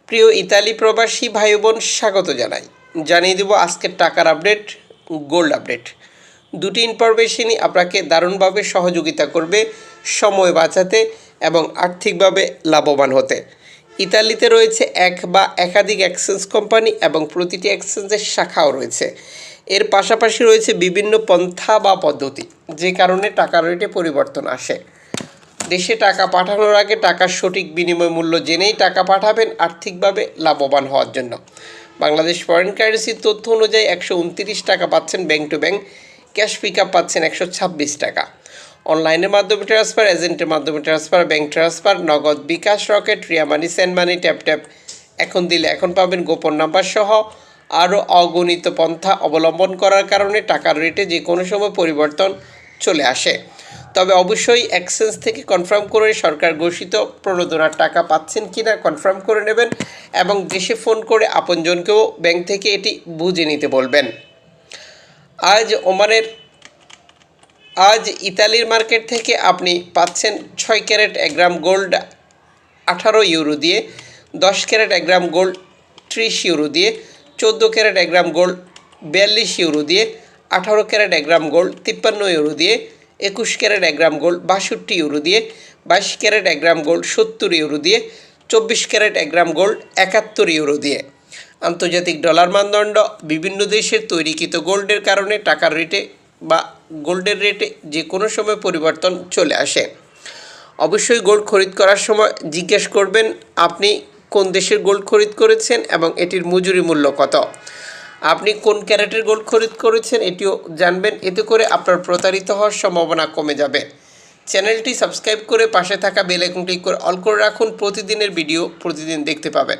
প্রিয় ইতালি প্রবাসী ভাই বোন স্বাগত জানাই। জানিয়ে দেব আজকের টাকার আপডেট, গোল্ড আপডেট। দুটি ইনফরমেশনই আপনাকে দারুণভাবে সহযোগিতা করবে সময় বাঁচাতে এবং আর্থিকভাবে লাভবান হতে। ইতালিতে রয়েছে এক বা একাধিক এক্সচেঞ্জ কোম্পানি এবং প্রতিটি এক্সচেঞ্জের শাখাও রয়েছে। এর পাশাপাশি রয়েছে বিভিন্ন পন্থা বা পদ্ধতি, যে কারণে টাকার রেটে পরিবর্তন আসে। দেশে টাকা পাঠানোর আগে টাকার সঠিক বিনিময় মূল্য জেনেই টাকা পাঠাবেন আর্থিকভাবে লাভবান হওয়ার জন্য। বাংলাদেশ ফরেন কারেন্সির তথ্য অনুযায়ী 129 টাকা পাচ্ছেন bank to bank, cash pick up পাচ্ছেন 126 টাকা। অনলাইনের মাধ্যমে ট্রান্সফার, এজেন্টের মাধ্যমে ট্রান্সফার, ব্যাংক ট্রান্সফার, নগদ, বিকাশ, রকেট, রিয়া মানি, সেন্ড মানি, ট্যাপ ট্যাপ, এখন দিলে এখন পাবেন, গোপন নাম্বার সহ আরও অগণিত পন্থা অবলম্বন করার কারণে টাকার রেটে যে কোনো সময় পরিবর্তন চলে আসে। তবে অবশ্যই এক্সচেঞ্জ থেকে কনফার্ম করে সরকার ঘোষিত প্রণোদনার টাকা পাচ্ছেন কিনা কনফার্ম করে নেবেন এবং দেশে ফোন করে আপনজনকেও ব্যাংক থেকে এটি বুঝে নিতে বলবেন। আজ ইতালির মার্কেট থেকে আপনি পাচ্ছেন 6 ক্যারেট 1 গ্রাম গোল্ড 18 ইউরো দিয়ে, 10 ক্যারেট 1 গ্রাম গোল্ড 30 ইউরো দিয়ে, 14 ক্যারেট 1 গ্রাম গোল্ড 42 ইউরো দিয়ে, 18 ক্যারেট 1 গ্রাম গোল্ড 53 ইউরো দিয়ে, 21 ক্যারেট 1 গ্রাম গোল্ড 62 ইউরো দিয়ে, 22 ক্যারেট 1 গ্রাম গোল্ড 70 ইউরো দিয়ে, 24 ক্যারেট 1 গ্রাম গোল্ড 71 ইউরো দিয়ে। আন্তর্জাতিক ডলার মানদণ্ড বিভিন্ন দেশের তৈরিকৃত গোল্ডের কারণে টাকার রেটে বা গোল্ডের রেটে যে কোনো সময় পরিবর্তন চলে আসে। অবশ্যই গোল্ড খরিদ করার সময় জিজ্ঞেস করবেন আপনি কোন দেশের গোল্ড খরিদ করেছেন এবং এটির মজুরি মূল্য কত। আপনি কোন ক্যারেটের গোল্ড খরিদ করেছেন এটিও জানবেন, এতে করে আপনার প্রতারিত হওয়ার সম্ভাবনা কমে যাবে। চ্যানেলটি সাবস্ক্রাইব করে পাশে থাকা বেল আইকন ক্লিক করে অল করে রাখুন, প্রতিদিনের ভিডিও প্রতিদিন দেখতে পাবেন।